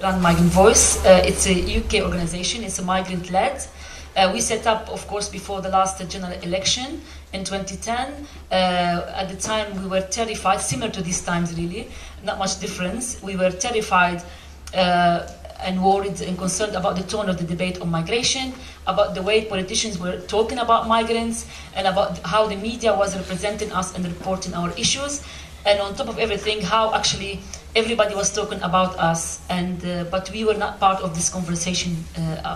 run Migrant Voice. It's a UK organization. It's a migrant-led. We set up, of course, before the last general election in 2010. At the time, we were terrified, similar to these times, really, not much difference. We were terrified and worried and concerned about the tone of the debate on migration, about the way politicians were talking about migrants, and about how the media was representing us and reporting our issues. And on top of everything, how actually everybody was talking about us, and but we were not part of this conversation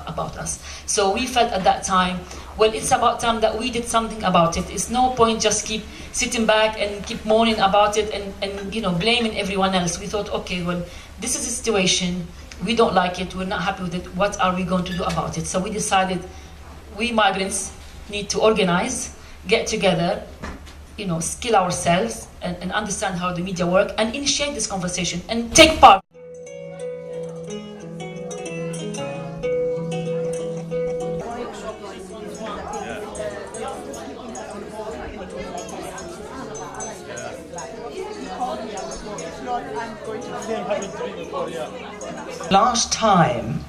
about us. So we felt at that time, well, it's about time that we did something about it. It's no point just keep sitting back and keep moaning about it and you know, blaming everyone else. We thought, okay, well, this is a situation, we don't like it, we're not happy with it, what are we going to do about it? So we decided we migrants need to organize, get together, you know, skill ourselves and understand how the media work and initiate this conversation and take part. Last time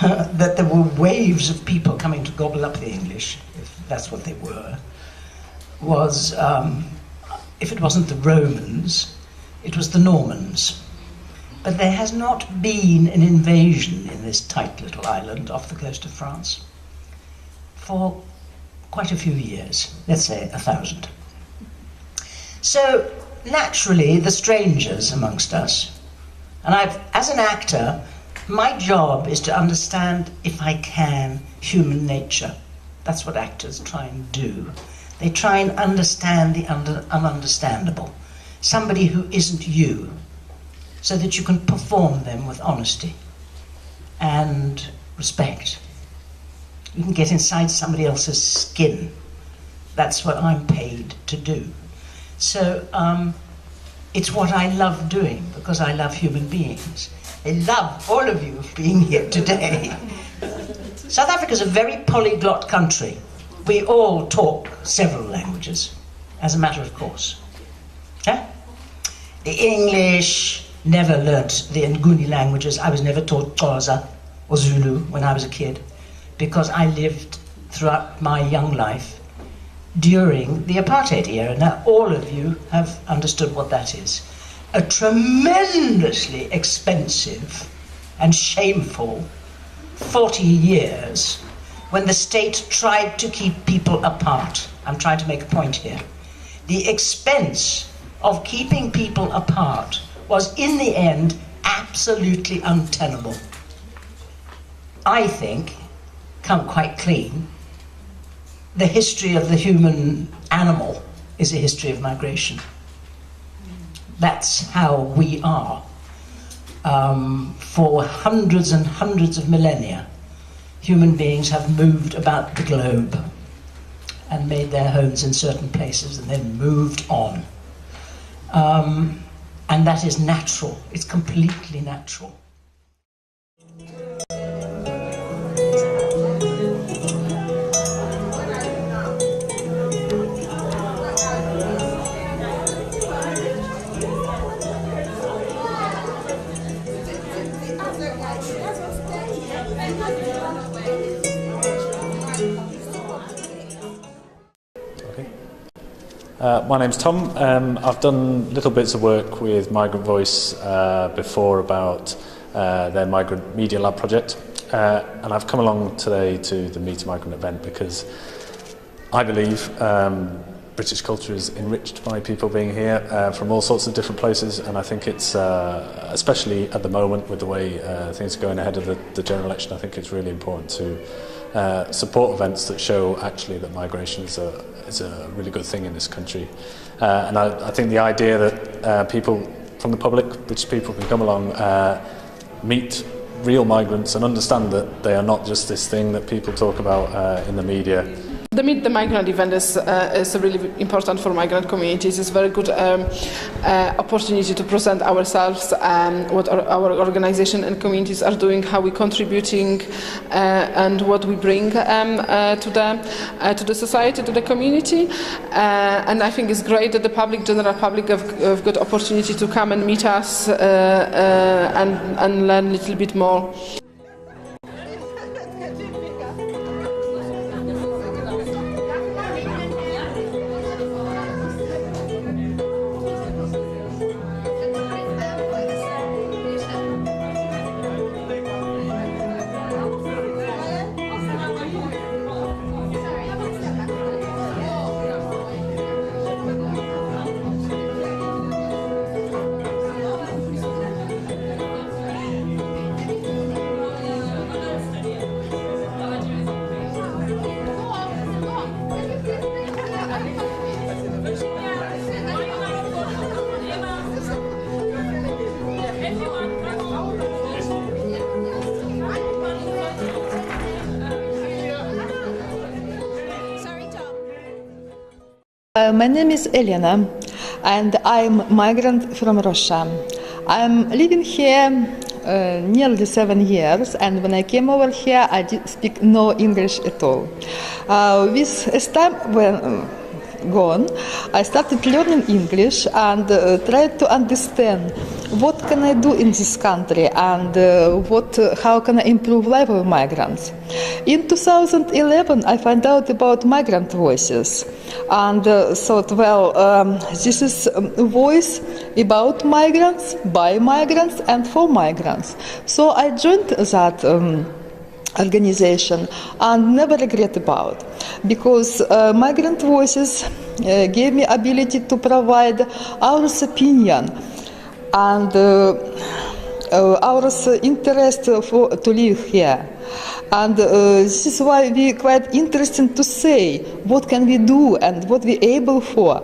that there were waves of people coming to gobble up the English, if that's what they were, was, if it wasn't the Romans, it was the Normans. But there has not been an invasion in this tight little island off the coast of France for quite a few years, let's say 1,000. So naturally, the strangers amongst us, and as an actor, my job is to understand, if I can, human nature. That's what actors try and do. They try and understand the ununderstandable, somebody who isn't you, so that you can perform them with honesty and respect. You can get inside somebody else's skin. That's what I'm paid to do. So it's what I love doing, because I love human beings. I love all of you being here today. South Africa is a very polyglot country. We all talk several languages, as a matter of course. Yeah? The English, never learnt the Nguni languages. I was never taught Xhosa or Zulu when I was a kid, because I lived throughout my young life during the apartheid era. Now, all of you have understood what that is. A tremendously expensive and shameful 40 years when the state tried to keep people apart. I'm trying to make a point here. The expense of keeping people apart was, in the end, absolutely untenable. I think, come quite clean, the history of the human animal is a history of migration. That's how we are. For hundreds and hundreds of millennia, human beings have moved about the globe and made their homes in certain places and then moved on. And that is natural. It's completely natural. My name's Tom. I've done little bits of work with Migrant Voice before about their Migrant Media Lab project, and I've come along today to the Meet a Migrant event because I believe British culture is enriched by people being here from all sorts of different places, and I think it's, especially at the moment with the way things are going ahead of the general election, I think it's really important to support events that show actually that migration is a really good thing in this country. And I think the idea that people from the public, British people, can come along, meet real migrants and understand that they are not just this thing that people talk about in the media. The Meet the Migrant event is really important for migrant communities. It's a very good opportunity to present ourselves, what our organization and communities are doing, how we're contributing, and what we bring to the society, to the community. And I think it's great that the general public have got opportunity to come and meet us and learn a little bit more. My name is Elena, and I'm migrant from Russia. I'm living here nearly 7 years, and when I came over here, I did speak no English at all. As time went on, I started learning English and tried to understand what can I do in this country and how can I improve life of migrants. In 2011, I found out about Migrant Voices and thought, this is a voice about migrants, by migrants, and for migrants. So I joined that organization and never regret about, because Migrant Voices gave me ability to provide our opinion and our interest to live here. And this is why we quite interesting to say what can we do and what we're able for.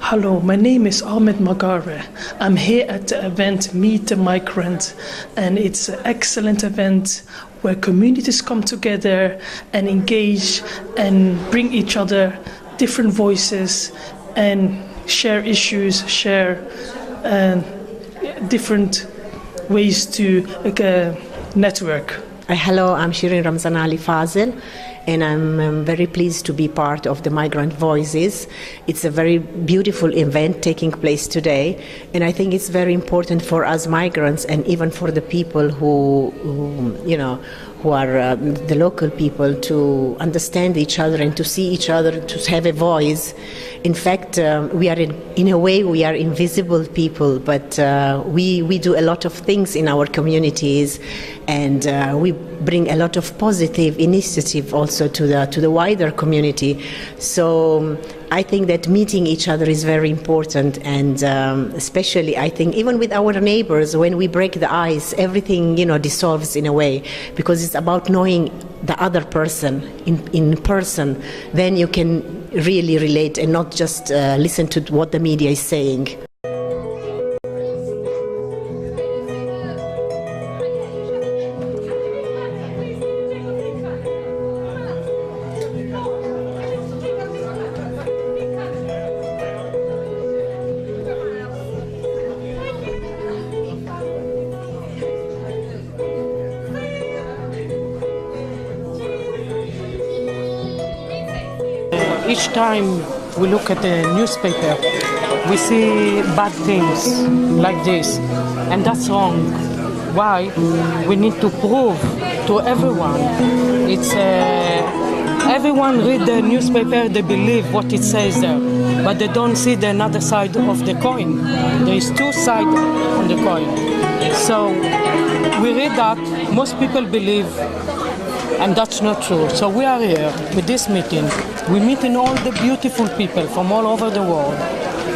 Hello, my name is Ahmed Magare. I'm here at the event Meet the Migrant, and it's an excellent event where communities come together and engage and bring each other different voices and share issues, share different ways to network. Hello, I'm Shirin Ramzan Ali Fazil, and I'm very pleased to be part of the Migrant Voices. It's a very beautiful event taking place today, and I think it's very important for us migrants and even for the people who are the local people to understand each other and to see each other, to have a voice. In fact, we are in a way we are invisible people, but we do a lot of things in our communities, and we bring a lot of positive initiative also to the wider community. So I think that meeting each other is very important, and especially I think even with our neighbors, when we break the ice, everything dissolves in a way, because it's about knowing the other person in person. Then you can really relate and not just listen to what the media is saying. Each time we look at the newspaper, we see bad things like this, and that's wrong. Why? We need to prove to everyone. It's everyone read the newspaper, they believe what it says there, but they don't see the other side of the coin. There is two sides on the coin. So we read that, most people believe, and that's not true. So we are here with this meeting. We're meeting all the beautiful people from all over the world.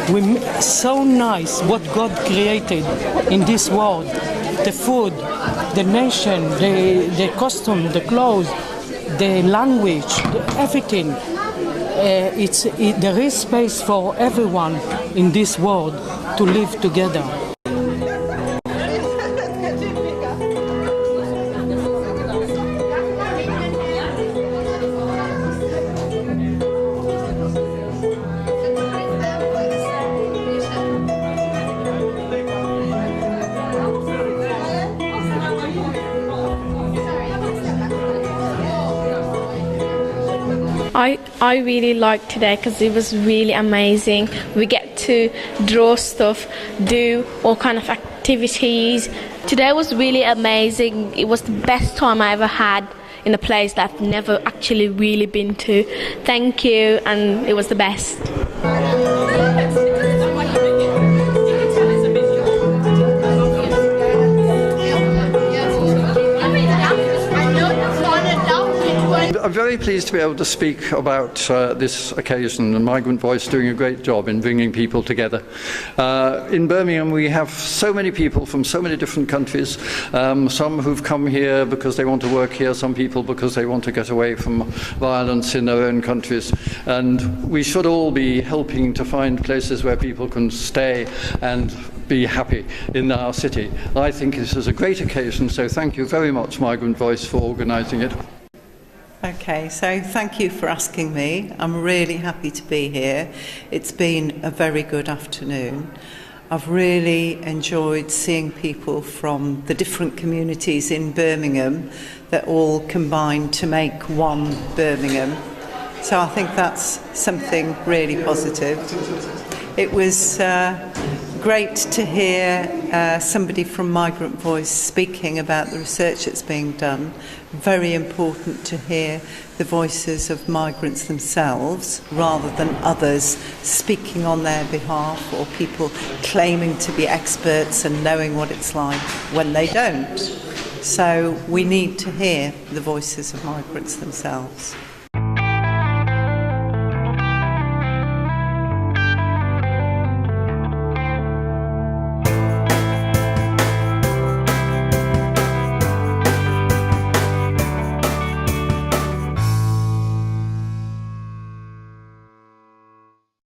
So nice what God created in this world. The food, the nation, the costume, the clothes, the language, everything. There is space for everyone in this world to live together. I really liked today because it was really amazing. We get to draw stuff, do all kind of activities. Today was really amazing. It was the best time I ever had in a place that I've never actually really been to. Thank you, and it was the best. I'm very pleased to be able to speak about this occasion, and Migrant Voice doing a great job in bringing people together. In Birmingham we have so many people from so many different countries, some who've come here because they want to work here, some people because they want to get away from violence in their own countries, and we should all be helping to find places where people can stay and be happy in our city. I think this is a great occasion, so thank you very much, Migrant Voice, for organising it. Okay, so thank you for asking me. I'm really happy to be here. It's been a very good afternoon. I've really enjoyed seeing people from the different communities in Birmingham that all combine to make one Birmingham. So I think that's something really positive. It was great to hear somebody from Migrant Voice speaking about the research that's being done. Very important to hear the voices of migrants themselves rather than others speaking on their behalf, or people claiming to be experts and knowing what it's like when they don't. So we need to hear the voices of migrants themselves.